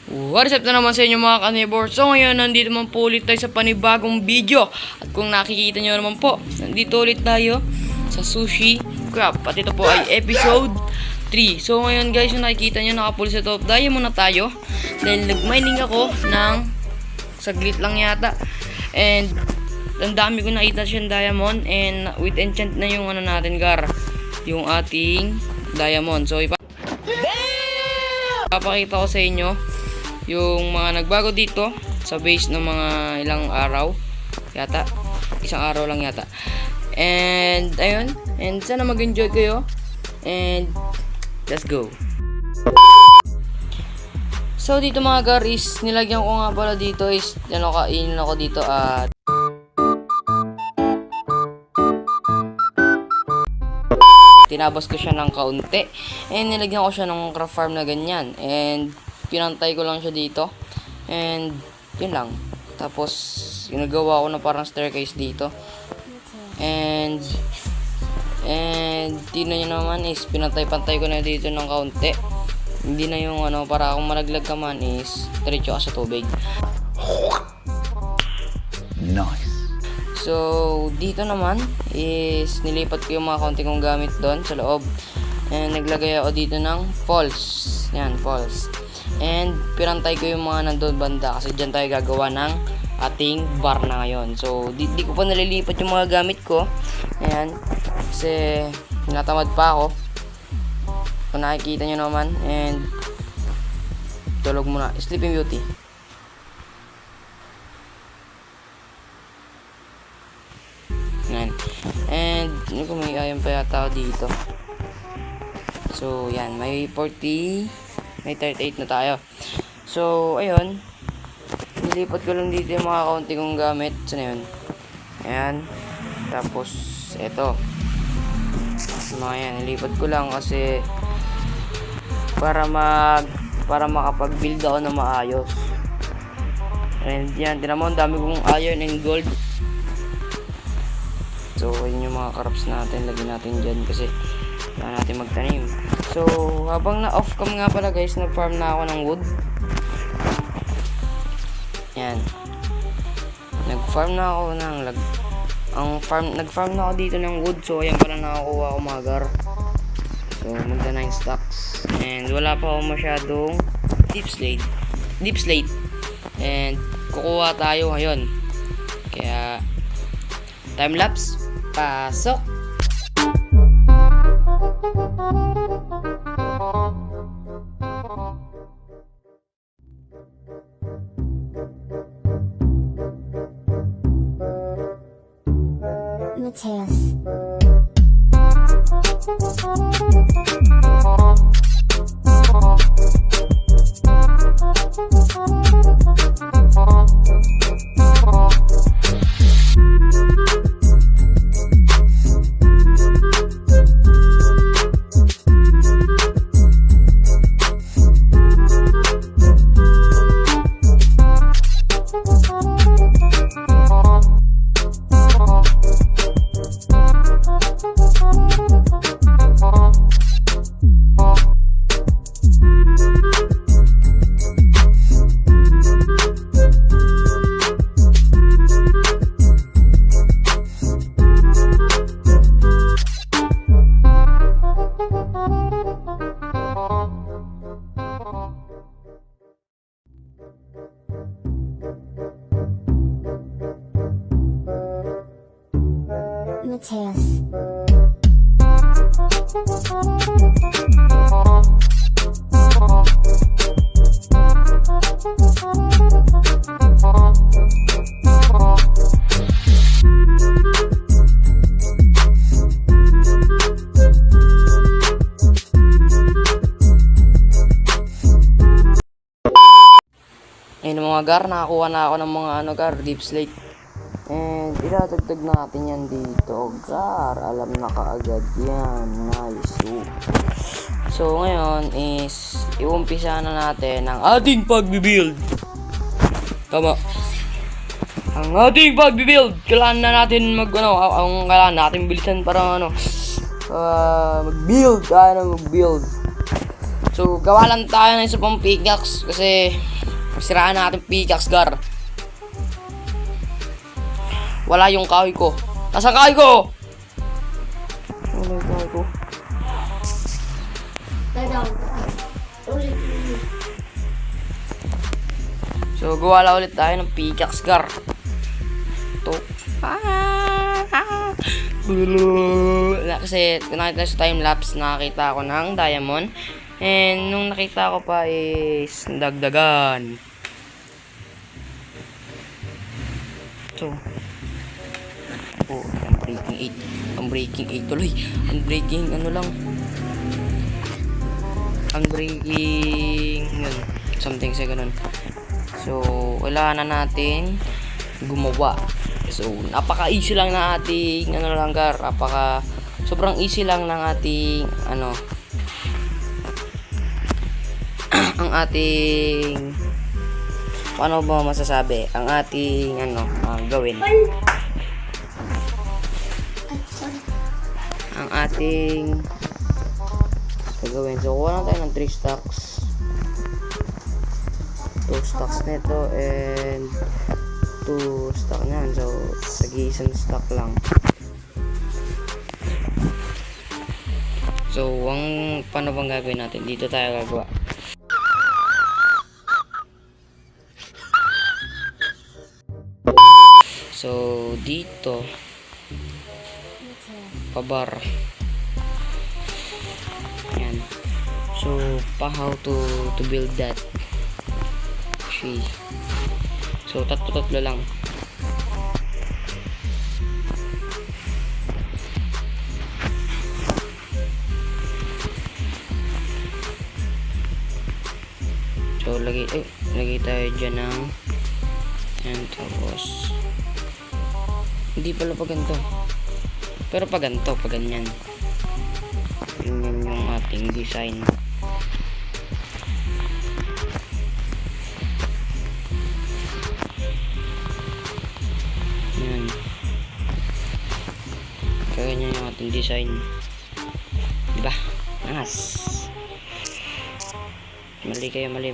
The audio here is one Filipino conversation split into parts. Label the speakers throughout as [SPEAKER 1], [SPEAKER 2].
[SPEAKER 1] What is up na naman sa inyo mga kanibor? So ngayon, nandito naman po ulit tayo sa panibagong video. At kung nakikita nyo naman po, nandito ulit tayo sa Sushi Crab. At ito po ay episode 3. So ngayon guys, yung nakikita nyo, nakapulis sa top diamond na tayo. Dahil nag-mining ako ng saglit lang yata. And ang dami ko nakita siyang diamond. And with enchant na yung ano natin, Gar, yung ating diamond. So ipapakita ko sa inyo yung mga nagbago dito sa base ng mga ilang araw yata, isang araw lang yata. And ayun, and sana mag-enjoy kayo, and let's go. So dito mga guys, nilagyan ko nga pala dito is kainin ako dito at tinabas ko siya ng kaunti, and nilagyan ko siya ng craft farm na ganyan, and pinantay ko lang siya dito, and yun lang. Tapos ginagawa ko na parang staircase dito, and tingnan nyo naman is pinantay-pantay ko na dito ng kaunti. Hindi na yung ano, para kung malaglag ka man is diretso ka sa tubig.
[SPEAKER 2] Nice.
[SPEAKER 1] So dito naman is nilipat ko yung mga kaunti kong gamit doon sa loob, and naglagay ako dito ng falls. Yan, falls. And pinantay ko yung mga nandun banda kasi dyan tayo gagawa ng ating bar na ngayon. So di ko pa nalilipat yung mga gamit ko. Ayan, kasi natamad pa ako, kung nakikita nyo naman. And tulog muna, Sleeping Beauty. Ayan. And ano kung may iron pa yata ako dito. So yan, may 38 na tayo. So ayun, nilipat ko lang dito yung mga kaunti kong gamit. Saan yun? Ayan. Tapos eto, mga yan, nilipat ko lang kasi para makapag-build ako na maayos. And yan, tinan mo, ang dami kong iron and gold. So yun yung mga crops natin, lagyan natin dyan kasi kailangan natin magtanim. So habang na-off cam nga pala guys, nag-farm na ako ng wood. Yan, nag-farm na ako ng nag-farm na ako dito ng wood. So ayan pala nakakuha ko mga gar. So magda 9 stacks, and wala pa ako masyadong deep slate, and kukuha tayo ngayon. Kaya time lapse, pasok.
[SPEAKER 3] Mateus. Mateus.
[SPEAKER 1] Ayun mga gar, nakakuha na ako ng mga gar, deep slate. And itatagtag natin yan dito, gar. Alam na kaagad yan. Nice. So ngayon is iumpisa na natin ang ating pagbibuild. Tama. Ang ating pagbibuild. Kailangan na natin ang kailangan natin bilisan para mag-build. So, gawa lang tayo ng isa pang pickaxe kasi masiraan natin pickaxe, gar. Wala yung kahoy ko. Nasaan kahoy ko? Wala yung kahoy ko. So, gawa lang ulit tayo ng pickaxe, gar. Ito. Kasi nakita sa time-lapse, nakakita ako ng diamond. And nung nakita ko pa is dagdagan. So, oh, ang breaking 8 tuloy. Ang breaking ano lang. Ang breaking yun, something sa ganun. So, kailangan na natin gumawa. So, napaka-easy lang na ating ano lang, gar. Sobrang easy lang ng ating ano ang ating paano ba masasabi? Ang ating ano gawin. Ang ating gagawin. So, kuha lang tayo ng 3 stacks. 2 stacks nito and 2 stock na. So, tag-iisang stock lang. So, paano bang gagawin natin? Dito tayo gagawa. So, dito pabar. Yan. So, how to build that tree. So, tatlo lang. So, lagay tayo dyan ng yan, tapos hindi pala pa ganito. Pero pa ganito, pa ganyan. Ganyan yung ating design. Yan. Ganyan yung ating design. Diba? Angas. Mali kayo, mali.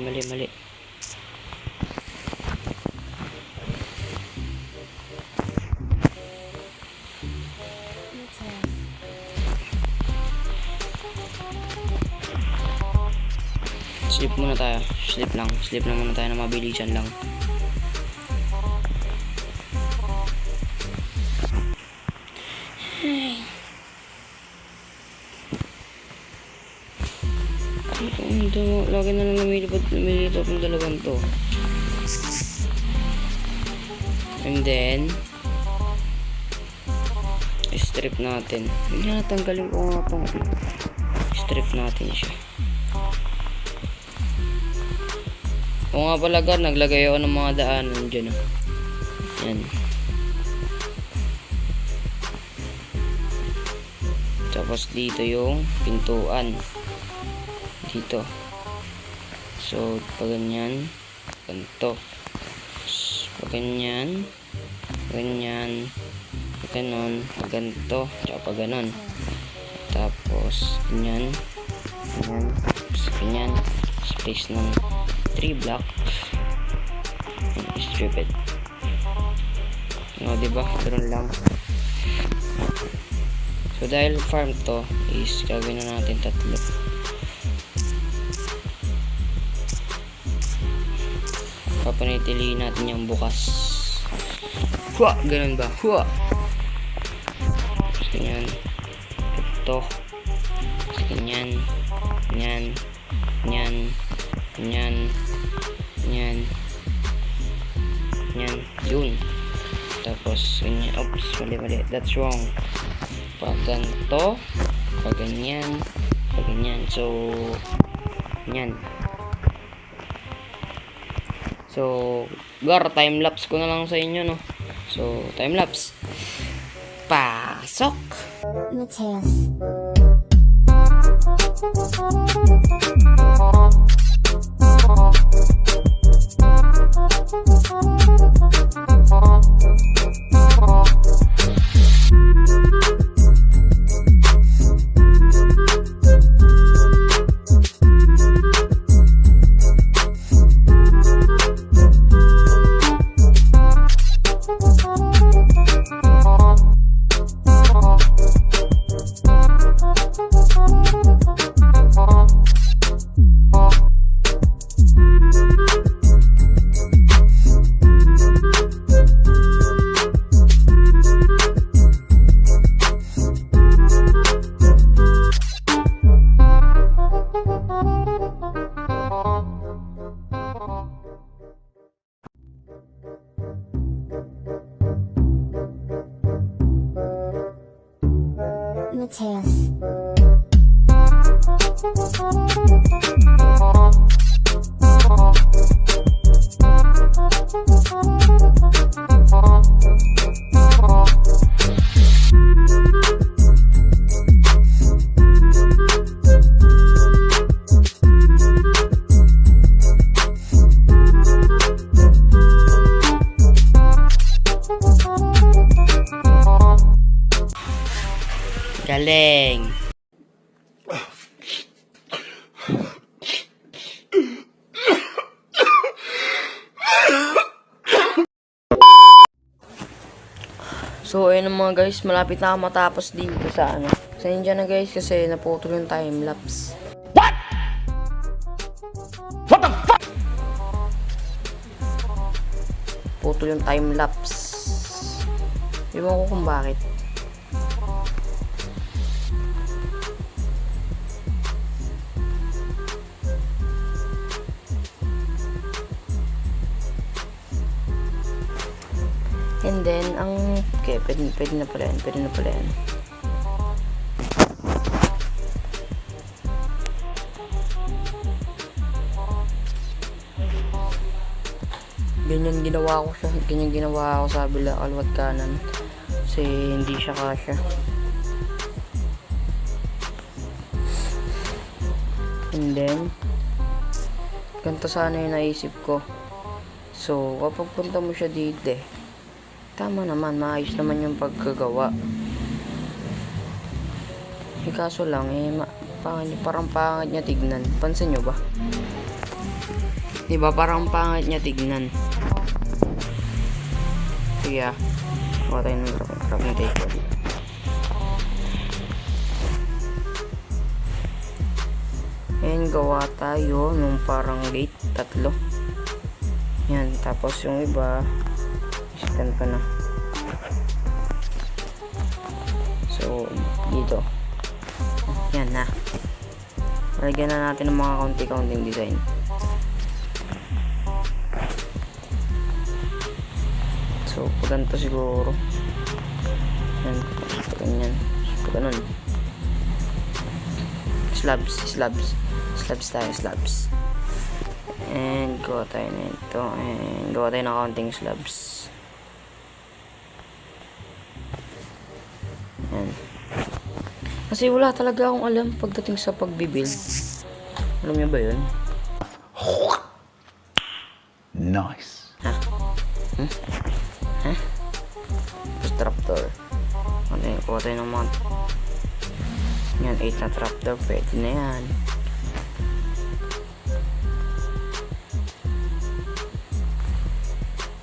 [SPEAKER 1] Sleep muna tayo. Sleep lang muna tayo na mabilisan lang. Ito, lagi na lang lumilipad ng dalawang to. And then strip natin. Hindi natanggalin ko nga pang strip natin siya. O nga pala, gar, naglagay ako ng mga daanan dyan. Yan. Tapos dito yung pintuan. Dito. So, pag ganyan, ganito. Pag ganyan, ganon, ganito, tsaka pag ganon. Tapos, ganyan, ganyan, space ng 3 blocks. Strip it. No, diba? Ganun lang. So, dahil farm to, is gagawin na natin 3. Papanitiliin natin yung bukas. Hua! Ganun ba? Hua! So, ganyan. Ito. So, ganyan. Ganyan. Ganyan. Ganyan. Ganyan. Ganyan. Yun. Tapos, ganyan. Oops, mali. That's wrong. Pag ganito. Pag ganyan. Pag ganyan. So, ganyan. So, gar, time-lapse ko na lang sa inyo, no? So, time-lapse. Pasok!
[SPEAKER 2] Mateus. Mateus.
[SPEAKER 1] Galing. So, ayun na mga guys, malapit na ako matapos dito sa ano. Sa India na guys, kasi naputol yung time-lapse. What? What the fuck? Putol yung time-lapse. Ewan ko kung bakit. And then, okay, pwede na pala yan. Ganyan ginawa ko sa bila kalwat kanan. Kasi hindi siya kasya. And then, ganito sana yung naisip ko. So, kapag punta mo siya dito tama naman, maayos naman yung pagkagawa. Kaso lang, parang pangit niya tignan. Pansin nyo ba? Diba, parang pangit niya tignan. Kaya, gawa tayo ng grab na tape. And gawa tayo nung parang gate, 3. Yan, tapos yung iba, isikan pa na. So, dito. Yan na. Lagyan na natin ng mga kaunti-kaunting design. So, pag ganito siguro. Yan. Pag ganyan. Pag ganun. Slabs tayo, slabs. And gawa tayo na ito. And gawa tayo ng kaunting slabs. Yan. Kasi wala talaga akong alam pagdating sa pagbibuild. Alam niyo ba yun?
[SPEAKER 3] Nice.
[SPEAKER 1] Ha? Ha? Tapos trapdoor. Okay, kuha tayo ng mount. Yan, 8 na trapdoor. Pwede na yan.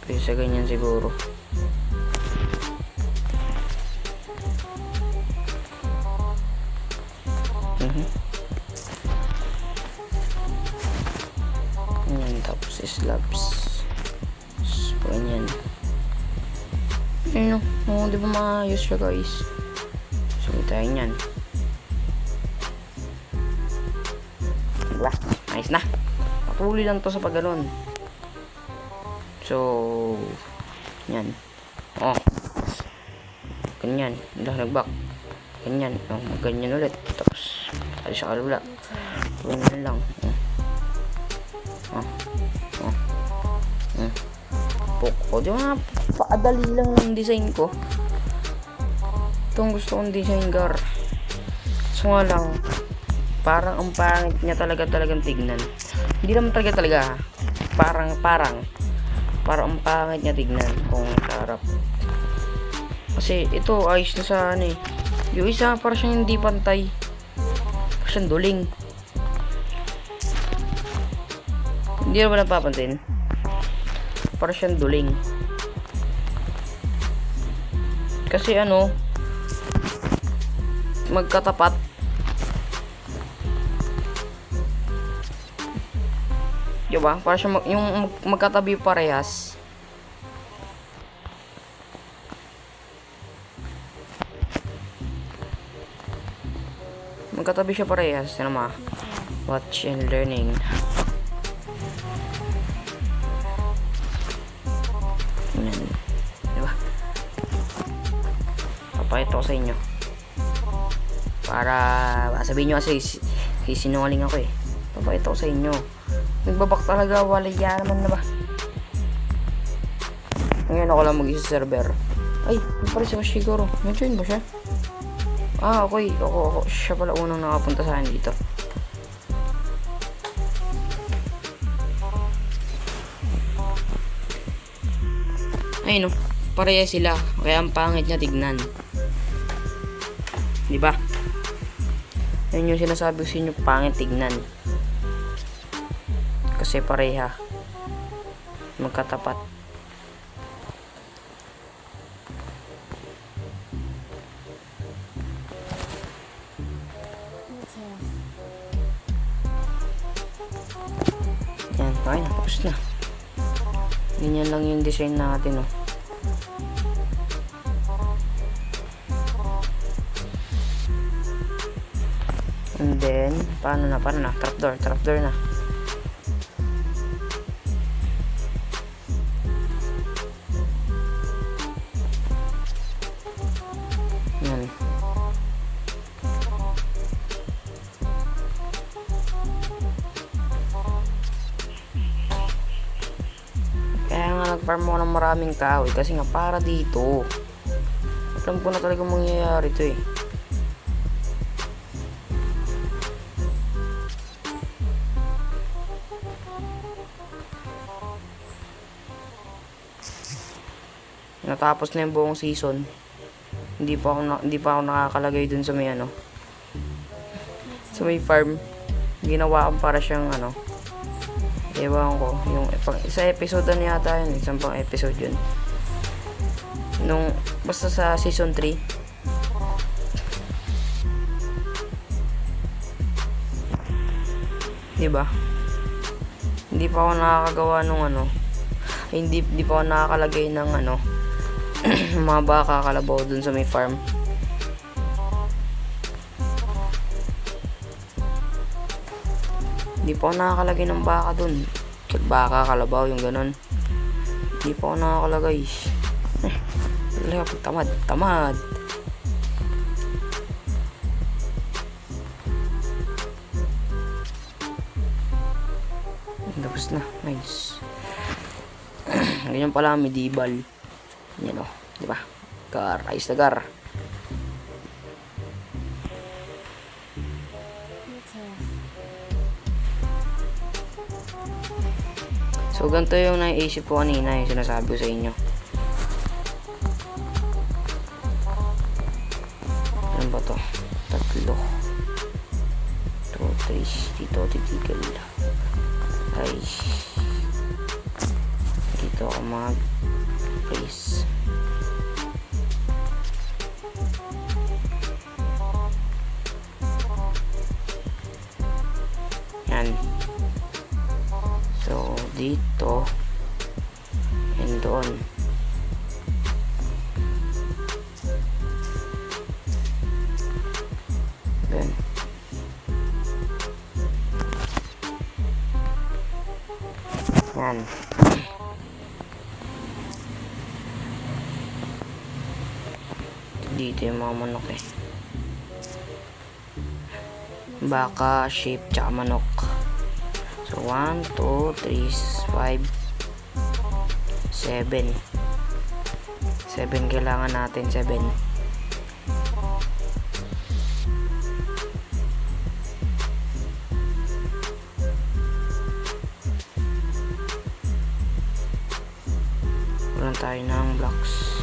[SPEAKER 1] Pwede sa ganyan siguro. Yan, tapos slabs. So, ganyan. Ayun o, di ba maayos siya guys? So, tayo nyan. Diba? Nice na. Patuloy lang to sa pagganon. So, yan. Oh. Ganyan. Nagbak. Ganyan. Oh, ganyan ulit. Tapos, alis sa kalula. Ganyan lang. Poko. Di ba paadali lang yung design ko. Itong gusto kong design gar. So nga lang, parang ang pangit niya talagang tignan. Hindi naman talaga. Parang ang pangit niya tignan kung sa harap. Kasi ito ayos na sa ano eh. Yung isa parang siyang hindi pantay. Parang siyang duling. Hindi naman napapansin. Parang siyang duling. Kasi ano, magkatapat. Diba? Para siya yung magkatabi parehas. Magkatabi siya parehas. Yan naman. Watch and learning. Yan. Diba? Papakita ko sa inyo. Para sabihin nyo kasi sinungaling ako eh. Papakita ko sa inyo. Nagbabak talaga, walaya naman na ba? Ngayon ako lang mag-isa server. Ay, yung pala si Shigoro. May-join ba siya? Ah, okay. Ako. Siya pala unang nakapunta sa akin dito. Ay no, pareha sila. Kaya ang pangit niya tignan. Diba? Yun yung sinasabi ko sa inyo, pangit tignan. Kasi pareha. Magkatapat. Yan, okay na, tapos na. Ganyan lang yung design natin, oh. And then, paano na? Trapdoor na. Yan. Kaya nga nag-farm ako ng maraming kahoy kasi nga para dito. Alam ko na talaga mangyayari ito eh. Natapos na yung buong season. Hindi pa ako nakakalagay dun sa may ano. Sa may farm. Ginawa ko para siyang ano. Ewan ko, yung sa episode na yata yun, isang pang episode yun. Basta sa season 3. Diba? Hindi pa ako nakakagawa nung ano. Hindi pa ako nakakalagay ng ano. Mga baka kalabaw dun sa may farm. Hindi pa ako nakakalagay ng baka dun. Baka, kalabaw, yung ganun. Hindi pa ako nakakalagay. Talaga pag tamad. Tapos na. Nice. Ganyan pala medieval. Yan o. Diba? Ayos na gar. So, ganito yung naisip ko kanina, yung sinasabi ko sa inyo. Ano ba to? 3. 2, 3. Dito titigil. Ay. Dito ako mag-place. Yan. So, dito and doon. Yan. Yan. Dito yung mga manok eh. Baka, sheep, tsaka manok. So, 1, 2, 3, 5, 7. 7 kailangan natin, 7. Walang tayo ng blocks.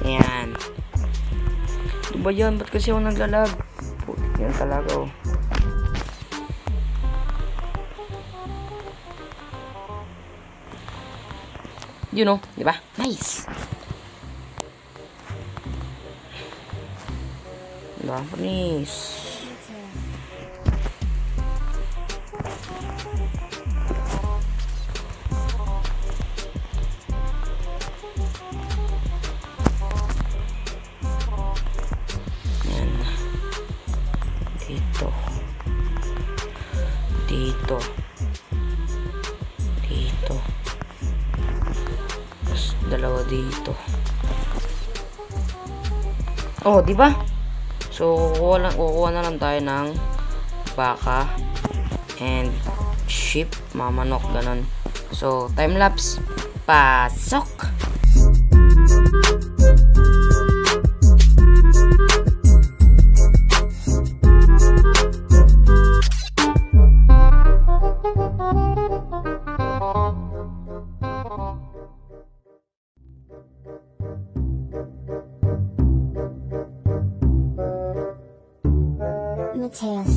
[SPEAKER 1] Ayan. Ano ba yan? Ba't kasi ako naglalag? Yan talaga oh. Yun oh, di ba? Nice. Diba? Nice. Yan. dalawa dito. Oh, di ba? So, kukuha na lang tayo ng baka and sheep, mamanok, ganun. So, time lapse. Pasok!
[SPEAKER 2] Mateus.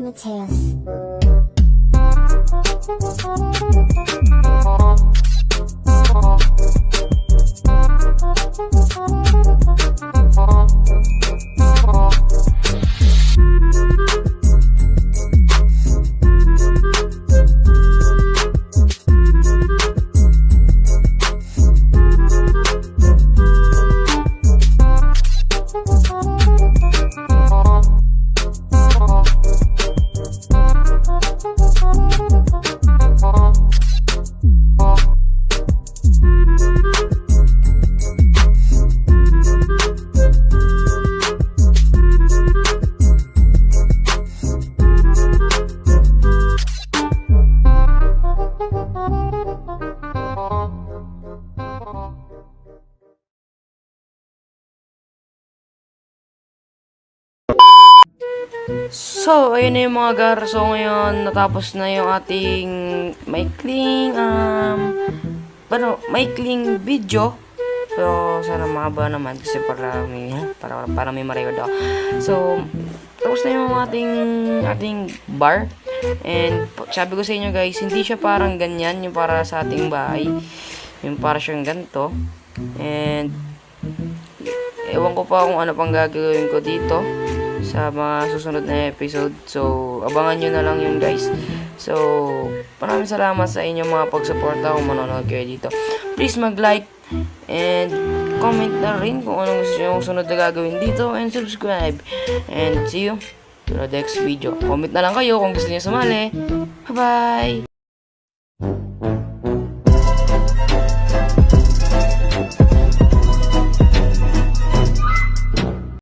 [SPEAKER 2] Mateus.
[SPEAKER 1] So, ayun na yung mga gar. So, ngayon, natapos na yung ating maikling video. So, sana mahaba naman kasi para may ma-record ako. So, tapos na yung ating bar. And, sabi ko sa inyo guys, hindi siya parang ganyan, yung para sa ating bahay. Yung para siyang ganito. And, ewan ko pa kung ano pang gagawin ko dito sa mga susunod na episode. So, abangan nyo na lang yun guys. So, maraming salamat sa inyong mga pagsuporta kung manonood kayo dito. Please mag-like and comment na rin kung anong gusto nyo sunod na gagawin dito. And subscribe. And see you to the next video. Comment na lang kayo kung gusto nyo sumali. Bye-bye!